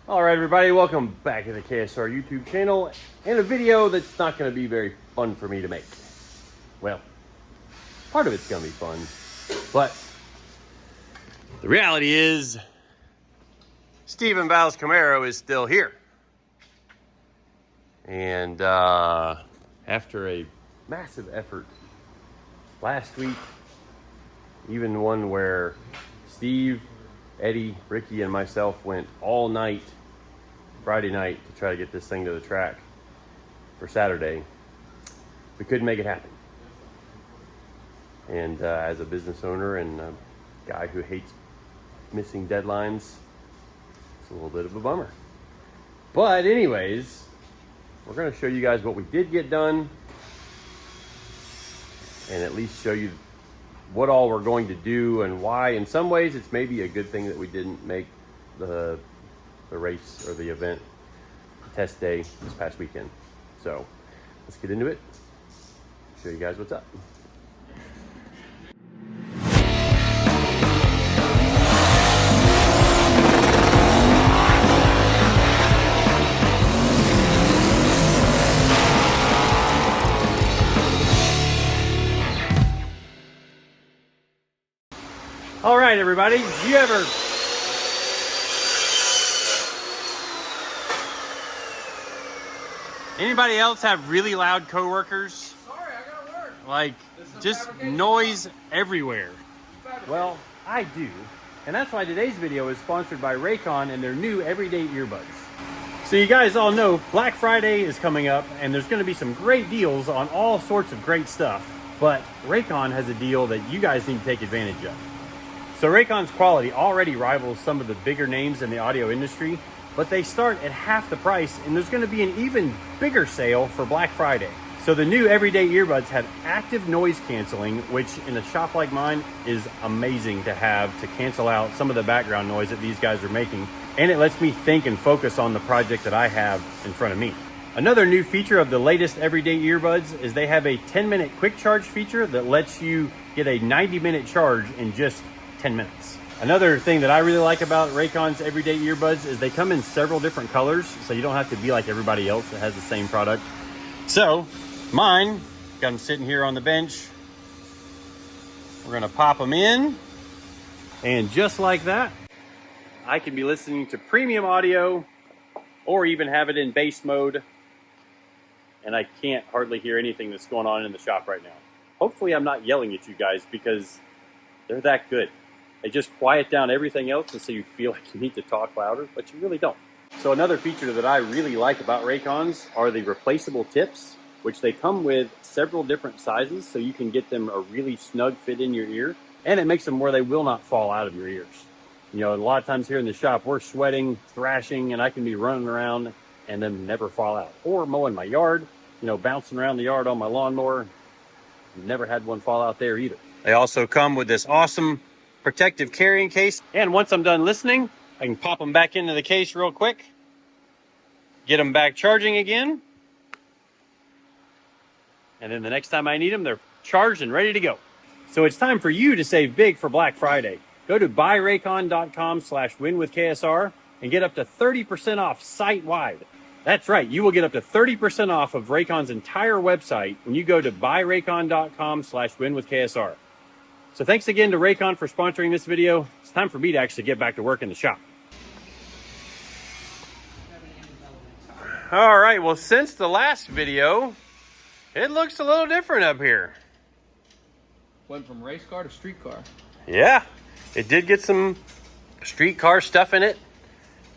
All right, everybody, welcome back to the KSR YouTube channel and a video that's not going to be very fun for me to make. Well, part of it's going to be fun, but the reality is Stephen Val's Camaro is still here. And after a massive effort last week, even one where Steve, Eddie, Ricky, and myself went all night Friday night to try to get this thing to the track for Saturday, we couldn't make it happen. And as a business owner and a guy who hates missing deadlines, it's a little bit of a bummer. But anyways, we're going to show you guys what we did get done and at least show you what all we're going to do and why. In some ways, it's maybe a good thing that we didn't make the race or the event test day this past weekend. So let's get into it, show you guys what's up. All right, everybody, do you ever anybody else have really loud coworkers? Sorry, I gotta work. Like just noise everywhere. Well, I do, and that's why today's video is sponsored by Raycon and their new everyday earbuds. So you guys all know Black Friday is coming up, and there's going to be some great deals on all sorts of great stuff, but Raycon has a deal that you guys need to take advantage of. So Raycon's quality already rivals some of the bigger names in the audio industry, but they start at half the price, and there's going to be an even bigger sale for Black Friday. So the new everyday earbuds have active noise canceling, which in a shop like mine is amazing to have to cancel out some of the background noise that these guys are making. And it lets me think and focus on the project that I have in front of me. Another new feature of the latest everyday earbuds is they have a 10-minute quick charge feature that lets you get a 90-minute charge in just 10 minutes. Another thing that I really like about Raycon's everyday earbuds is they come in several different colors, so you don't have to be like everybody else that has the same product. So mine, got them sitting here on the bench. We're gonna pop them in, and just like that, I can be listening to premium audio or even have it in bass mode, and I can't hardly hear anything that's going on in the shop right now. Hopefully I'm not yelling at you guys because they're that good. They just quiet down everything else, and so you feel like you need to talk louder, but you really don't. So another feature that I really like about Raycons are the replaceable tips, which they come with several different sizes, so you can get them a really snug fit in your ear, and it makes them where they will not fall out of your ears. You know, a lot of times here in the shop, we're sweating, thrashing, and I can be running around and them never fall out. Or mowing my yard, you know, bouncing around the yard on my lawnmower. Never had one fall out there either. They also come with this awesome protective carrying case. And once I'm done listening, I can pop them back into the case real quick, get them back charging again. And then the next time I need them, they're charged and ready to go. So it's time for you to save big for Black Friday. Go to buyraycon.com/winwithksr and get up to 30% off site-wide. That's right, you will get up to 30% off of Raycon's entire website when you go to buyraycon.com/winwithksr. So thanks again to Raycon for sponsoring this video. It's time for me to actually get back to work in the shop. All right, well, since the last video, it looks a little different up here. Went from race car to street car. Yeah, it did get some street car stuff in it.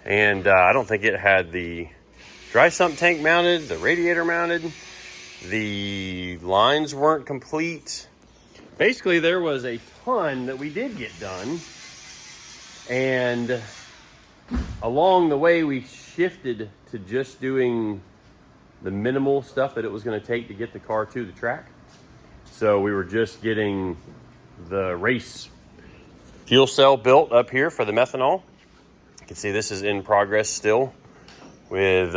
And I don't think it had the dry sump tank mounted, the radiator mounted. The lines weren't complete. Basically, there was a ton that we did get done, and along the way, we shifted to just doing the minimal stuff that it was going to take to get the car to the track. So we were just getting the race fuel cell built up here for the methanol. You can see this is in progress still with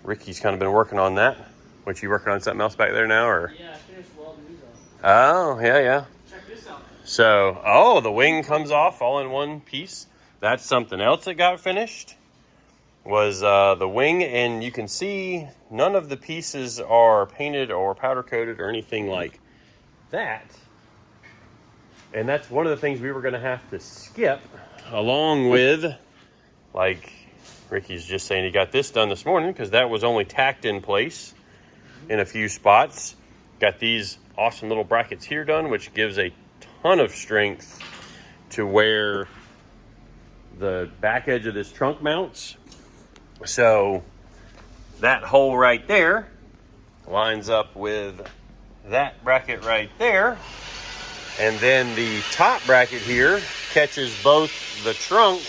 Ricky's kind of been working on that. What, you working on something else back there now, or? Yeah, I finished welding these up. Oh, yeah. Check this out. So, oh, the wing comes off all in one piece. That's something else that got finished. was the wing, and you can see none of the pieces are painted or powder coated or anything like that. And that's one of the things we were going to have to skip, along with, like Ricky's just saying, he got this done this morning because that was only tacked in place in a few spots. Got these awesome little brackets here done, which gives a ton of strength to where the back edge of this trunk mounts. So that hole right there lines up with that bracket right there. And then the top bracket here catches both the trunk,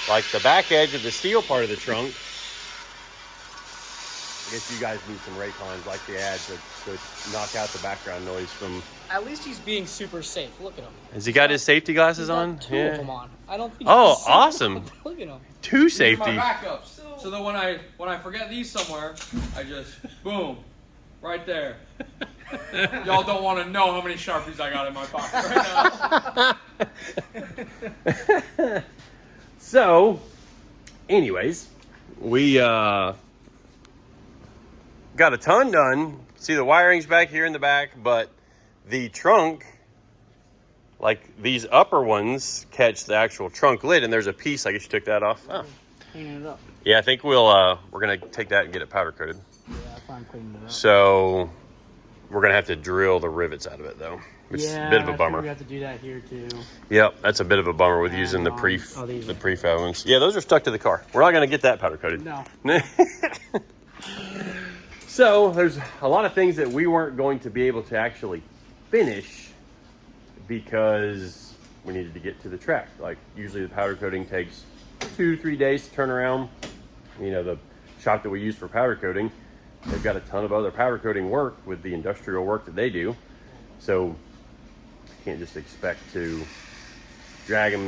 like the back edge of the steel part of the trunk. I guess you guys need some Raycons like the ad to knock out the background noise from... At least he's being super safe. Look at him. Has he got his safety glasses on? Two of them on. I don't think. Oh, he's safe. awesome. Look at him. Two These are safety. my backups. So that when I forget these somewhere, I just boom, right there. Y'all don't want to know how many Sharpies I got in my pocket right now. So, anyways, we got a ton done. See, the wiring's back here in the back, but the trunk, like these upper ones, catch the actual trunk lid, and there's a piece. I guess you took that off. Oh. Cleaning it up. Yeah, I think we're gonna take that and get it powder coated. Yeah, that's why I'm cleaning it up. So we're gonna have to drill the rivets out of it, though. Which is a bit of a bummer. We have to do that here too. Yep, that's a bit of a bummer with using the prefab ones. Yeah, those are stuck to the car. We're not gonna get that powder coated. No. So there's a lot of things that we weren't going to be able to actually finish because we needed to get to the track. Like usually the powder coating takes 2-3 days to turn around. You know, the shop that we use for powder coating, they've got a ton of other powder coating work with the industrial work that they do. So you can't just expect to drag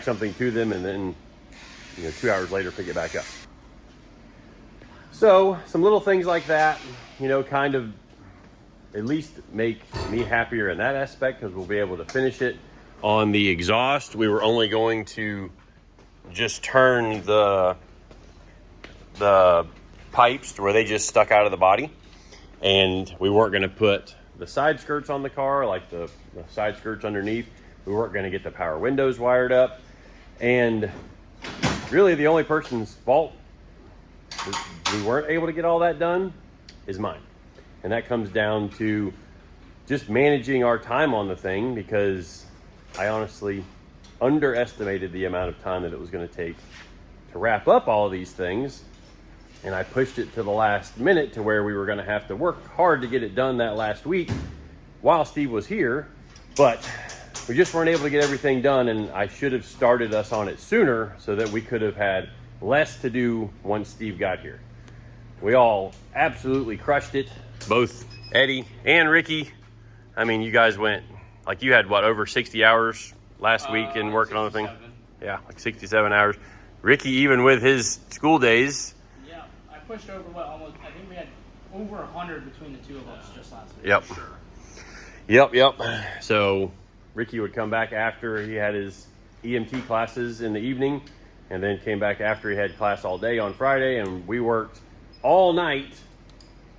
something to them and then, 2 hours later pick it back up. So some little things like that, kind of at least make me happier in that aspect because we'll be able to finish it. On the exhaust, we were only going to just turn the pipes to where they just stuck out of the body, and we weren't going to put the side skirts on the car, like the side skirts underneath. We weren't going to get the power windows wired up, and really the only person's fault we weren't able to get all that done is mine. And that comes down to just managing our time on the thing, because I honestly underestimated the amount of time that it was going to take to wrap up all of these things. And I pushed it to the last minute to where we were going to have to work hard to get it done that last week while Steve was here. But we just weren't able to get everything done, and I should have started us on it sooner so that we could have had less to do once Steve got here. We all absolutely crushed it. Both Eddie and Ricky. I mean, you guys went, like you had over 60 hours last week in working on the thing? Yeah, like 67 hours. Ricky, even with his school days. Yeah, I pushed over almost, I think we had over 100 between the two of us just last week. Yep. Sure. Yep. So Ricky would come back after he had his EMT classes in the evening, and then came back after he had class all day on Friday, and we worked all night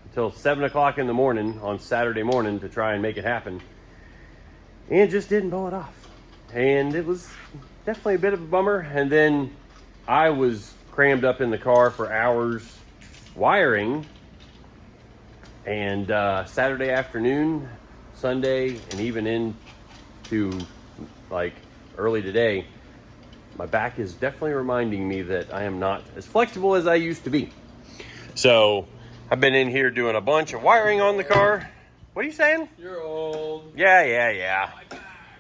until 7 o'clock in the morning on Saturday morning to try and make it happen, and just didn't pull it off. And it was definitely a bit of a bummer. And then I was crammed up in the car for hours wiring, and Saturday afternoon, Sunday, and even into like early today, my back is definitely reminding me that I am not as flexible as I used to be. So I've been in here doing a bunch of wiring on the car. What are you saying? You're old. Yeah.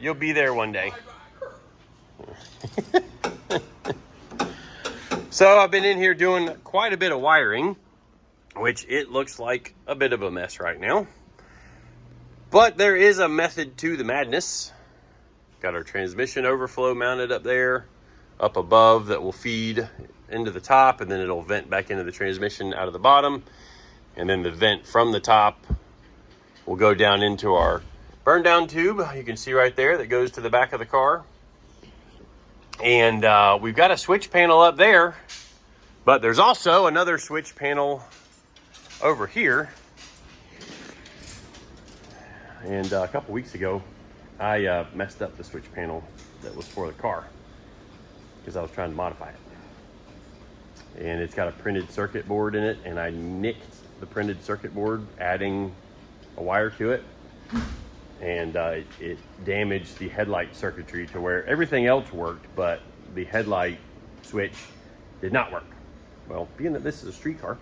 You'll be there one day. So I've been in here doing quite a bit of wiring, which it looks like a bit of a mess right now. But there is a method to the madness. Got our transmission overflow mounted up there, up above, that will feed into the top, and then it'll vent back into the transmission out of the bottom. And then the vent from the top will go down into our burn down tube. You can see right there that goes to the back of the car. And we've got a switch panel up there But there's also another switch panel over here. And a couple weeks ago, I messed up the switch panel that was for the car because I was trying to modify it. And it's got a printed circuit board in it, and I nicked the printed circuit board adding a wire to it, and it damaged the headlight circuitry to where everything else worked, but the headlight switch did not work. Well, being that this is a street car,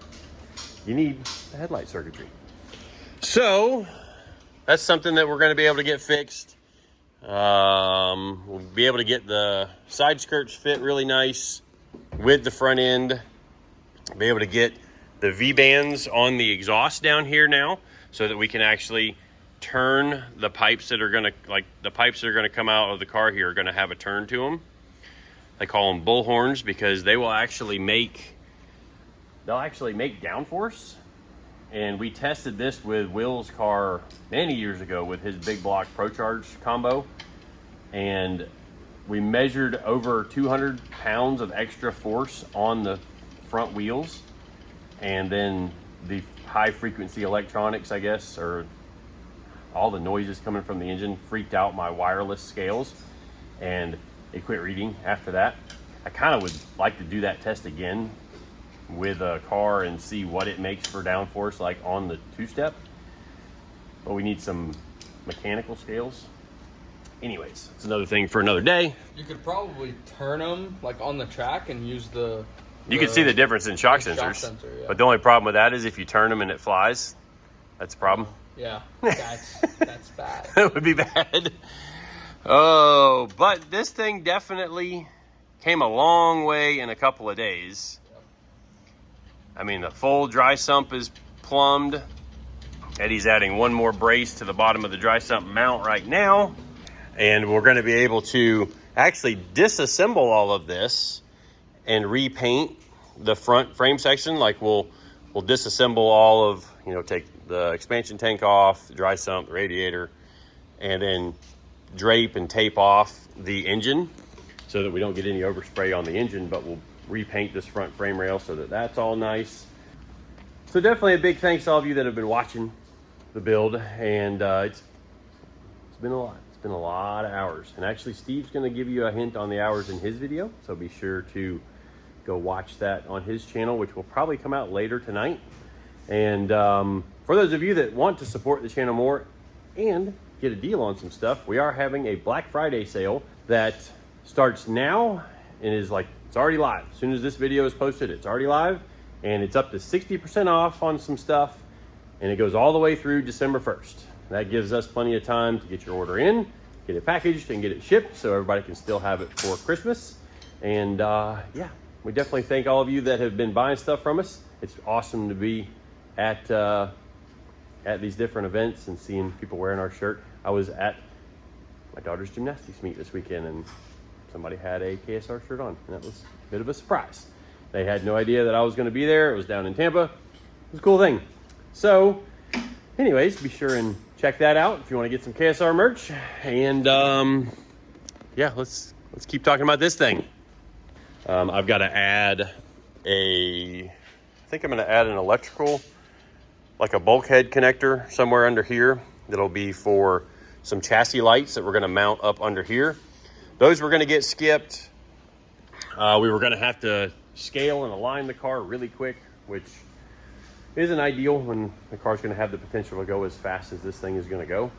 you need the headlight circuitry. So that's something that we're going to be able to get fixed. We'll be able to get the side skirts fit really nice with the front end. Be able to get the V-bands on the exhaust down here now, so that we can actually turn the pipes that are going to, like the pipes that are going to come out of the car here are going to have a turn to them. They call them bull horns because they will actually make, downforce. And we tested this with Will's car many years ago with his big block ProCharge combo. And we measured over 200 pounds of extra force on the front wheels. And then the high frequency electronics, I guess, or all the noises coming from the engine freaked out my wireless scales. And it quit reading after that. I kind of would like to do that test again with a car and see what it makes for downforce like on the two-step, but we need some mechanical scales. Anyways, it's another thing for another day. You could probably turn them like on the track and use the you can see the difference in shock sensors, yeah. But the only problem with that is if you turn them and it flies, that's a problem. Yeah, that's bad. That would be bad. Oh, but this thing definitely came a long way in a couple of days. I mean, the full dry sump is plumbed. Eddie's adding one more brace to the bottom of the dry sump mount right now. And we're going to be able to actually disassemble all of this and repaint the front frame section. Like we'll disassemble all of, take the expansion tank off, the dry sump, the radiator, and then drape and tape off the engine so that we don't get any overspray on the engine, but we'll repaint this front frame rail so that that's all nice. So definitely a big thanks to all of you that have been watching the build, and it's been a lot. It's been a lot of hours, and actually Steve's going to give you a hint on the hours in his video, so be sure to go watch that on his channel, which will probably come out later tonight. And for those of you that want to support the channel more and get a deal on some stuff, we are having a Black Friday sale that starts now and is like, it's already live. As soon as this video is posted, it's already live, and it's up to 60% off on some stuff, and it goes all the way through December 1st. That gives us plenty of time to get your order in, get it packaged, and get it shipped so everybody can still have it for Christmas. And yeah, we definitely thank all of you that have been buying stuff from us. It's awesome to be at these different events and seeing people wearing our shirt. I was at my daughter's gymnastics meet this weekend, and somebody had a KSR shirt on, and that was a bit of a surprise. They had no idea that I was going to be there. It was down in Tampa. It was a cool thing. So anyways, be sure and check that out if you want to get some KSR merch. And yeah, let's keep talking about this thing. I've got to add I think I'm going to add an electrical, like a bulkhead connector somewhere under here. That'll be for some chassis lights that we're going to mount up under here. Those were going to get skipped. We were going to have to scale and align the car really quick, which isn't ideal when the car's going to have the potential to go as fast as this thing is going to go.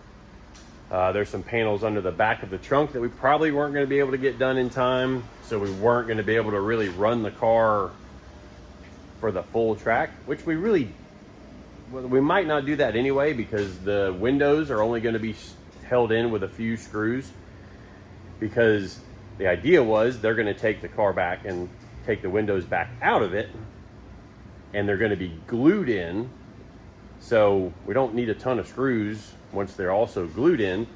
There's some panels under the back of the trunk that we probably weren't going to be able to get done in time, so we weren't going to be able to really run the car for the full track, which we might not do that anyway, because the windows are only going to be held in with a few screws, because the idea was they're going to take the car back and take the windows back out of it, and they're going to be glued in, so we don't need a ton of screws once they're also glued in,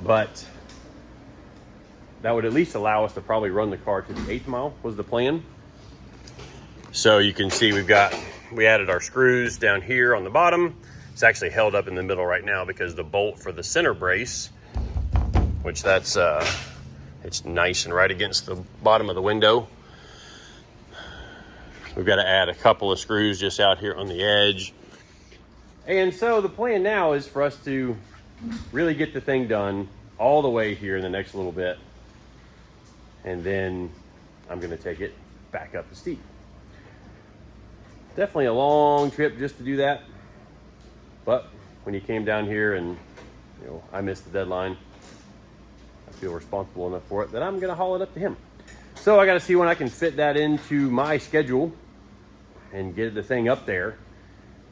but that would at least allow us to probably run the car to the 8th mile was the plan. So you can see we added our screws down here on the bottom. It's actually held up in the middle right now because the bolt for the center brace, which it's nice and right against the bottom of the window. we've got to add a couple of screws just out here on the edge. And so the plan now is for us to really get the thing done all the way here in the next little bit. And then I'm going to take it back up to Steve. Definitely a long trip just to do that. But when he came down here and, you know, I missed the deadline, I feel responsible enough for it that I'm going to haul it up to him. So I got to see when I can fit that into my schedule and get the thing up there.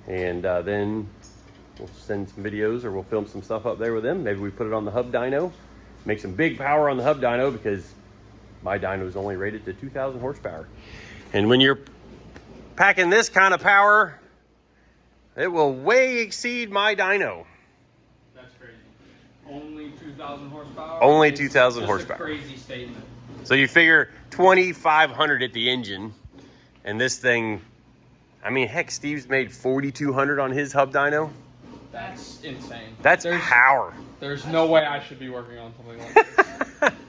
And then we'll send some videos or we'll film some stuff up there with him. Maybe we put it on the hub dyno, make some big power on the hub dyno, because my dyno is only rated to 2,000 horsepower. And when you're packing this kind of power, it will way exceed my dyno. That's crazy. Only 2,000 horsepower? Only 2,000 horsepower. That's a crazy statement. So you figure 2,500 at the engine, and this thing, I mean, heck, Steve's made 4,200 on his hub dyno. That's insane. That's power. There's no way I should be working on something like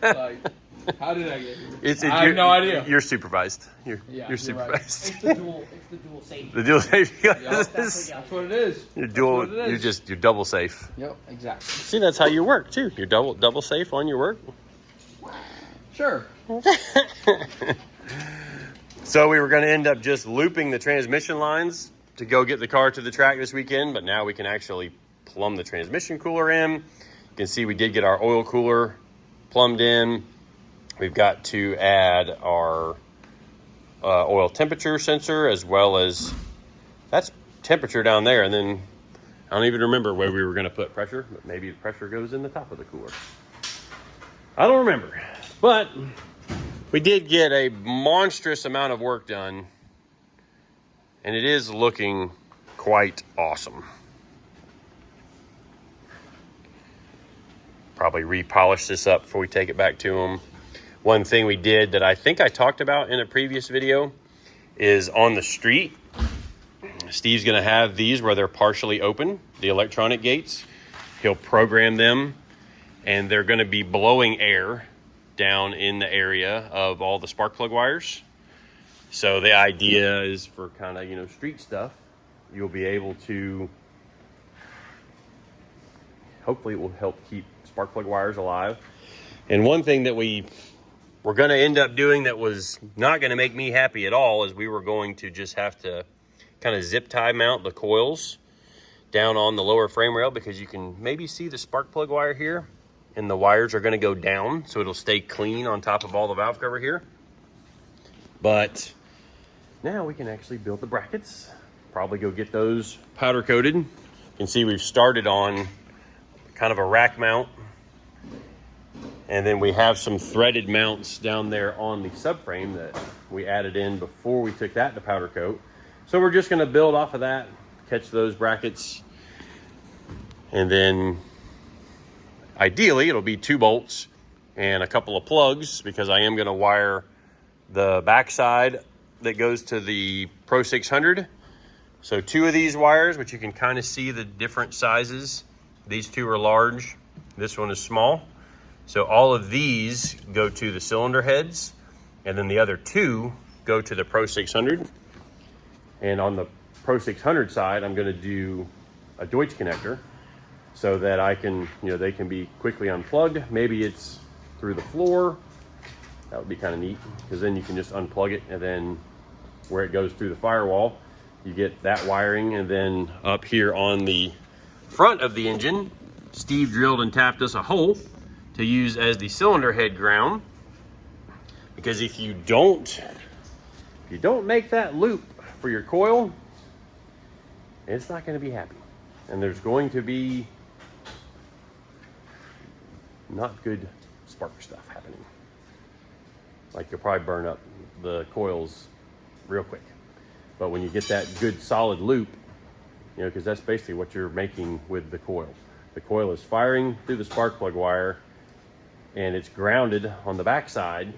this. Like, how did I get here? I have no idea. You're supervised. You're supervised. Right. It's the dual safety. The dual safety. Yep. That's what it is. You're dual. You're double safe. Yep, exactly. See, that's how you work too. You're double safe on your work. Sure. So we were going to end up just looping the transmission lines to go get the car to the track this weekend, but now we can actually plumb the transmission cooler in. You can see we did get our oil cooler plumbed in. We've got to add our oil temperature sensor, as well as that's temperature down there. And then I don't even remember where we were going to put pressure, but maybe the pressure goes in the top of the cooler. I don't remember, but we did get a monstrous amount of work done, and it is looking quite awesome. Probably repolish this up before we take it back to them. One thing we did that I think I talked about in a previous video is on the street. Steve's gonna have these where they're partially open, the electronic gates. He'll program them, and they're gonna be blowing air down in the area of all the spark plug wires. So the idea is for kind of, you know, street stuff, you'll be able to, hopefully it will help keep spark plug wires alive. And one thing that we were going to end up doing that was not going to make me happy at all is we were going to just have to kind of zip tie mount the coils down on the lower frame rail, because you can maybe see the spark plug wire here, and the wires are going to go down so it'll stay clean on top of all the valve cover here. But now we can actually build the brackets, probably go get those powder coated. You can see we've started on kind of a rack mount, and then we have some threaded mounts down there on the subframe that we added in before we took that to powder coat. So we're just going to build off of that, catch those brackets, and then ideally it'll be 2 bolts and a couple of plugs, because I am going to wire the backside that goes to the Pro 600. So 2 of these wires, which you can kind of see the different sizes. These 2 are large, this one is small. So all of these go to the cylinder heads, and then the other 2 go to the Pro 600. And on the Pro 600 side, I'm going to do a Deutsch connector so that I can, you know, they can be quickly unplugged. Maybe it's through the floor. That would be kind of neat, because then you can just unplug it, and then where it goes through the firewall, you get that wiring. And then up here on the front of the engine, Steve drilled and tapped us a hole to use as the cylinder head ground, because if you don't make that loop for your coil, it's not going to be happy, and there's going to be not good spark stuff happening. Like, you'll probably burn up the coils real quick. But when you get that good solid loop, you know, because that's basically what you're making with the coil. The coil is firing through the spark plug wire, and it's grounded on the backside.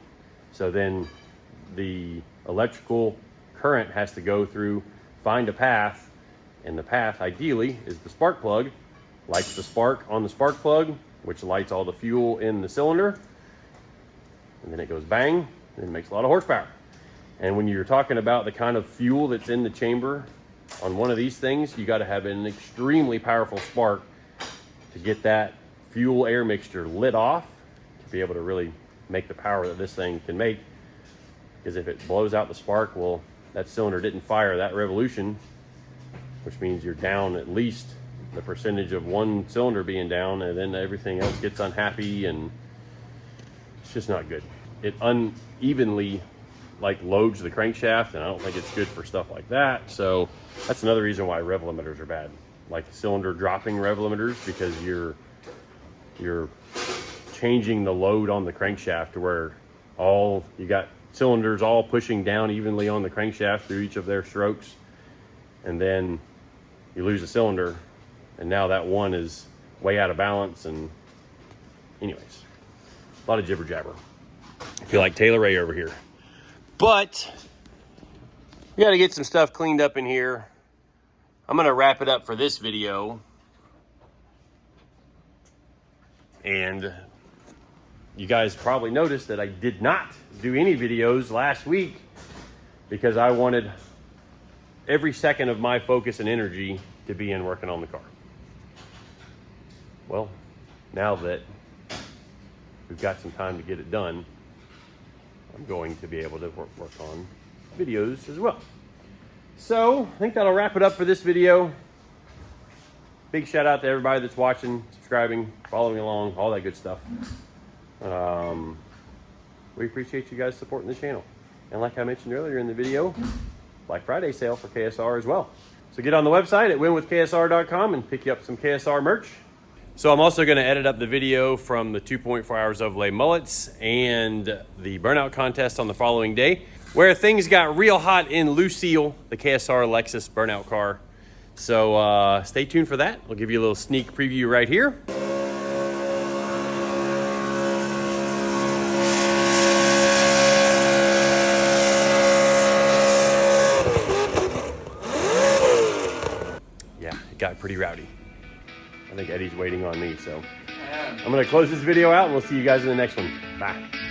So then the electrical current has to go through, find a path, and the path ideally is the spark plug, lights the spark on the spark plug, which lights all the fuel in the cylinder, and then it goes bang, and it makes a lot of horsepower. And when you're talking about the kind of fuel that's in the chamber on one of these things, you got to have an extremely powerful spark to get that fuel air mixture lit off to be able to really make the power that this thing can make. Because if it blows out the spark, well, that cylinder didn't fire that revolution, which means you're down at least the percentage of one cylinder being down, and then everything else gets unhappy, and it's just not good. It unevenly like loads the crankshaft, and I don't think it's good for stuff like that. So that's another reason why rev limiters are bad, like cylinder dropping rev limiters, because you're changing the load on the crankshaft to where you got cylinders all pushing down evenly on the crankshaft through each of their strokes, and then you lose a cylinder, and now that one is way out of balance. And anyways, a lot of jibber jabber. I feel like Taylor Ray over here. But we got to get some stuff cleaned up in here. I'm going to wrap it up for this video. And you guys probably noticed that I did not do any videos last week because I wanted every second of my focus and energy to be in working on the car. Well, now that we've got some time to get it done, I'm going to be able to work on videos as well. So I think that'll wrap it up for this video. Big shout out to everybody that's watching, subscribing, following along, all that good stuff. We appreciate you guys supporting the channel. And like I mentioned earlier in the video, Black Friday sale for KSR as well. So get on the website at winwithksr.com and pick you up some KSR merch. So I'm also going to edit up the video from the 2.4 hours of lay mullets and the burnout contest on the following day, where things got real hot in Lucille, the KSR Lexus burnout car. So stay tuned for that. We'll give you a little sneak preview right here. Yeah, it got pretty rowdy. I think Eddie's waiting on me, so I'm going to close this video out, and we'll see you guys in the next one. Bye.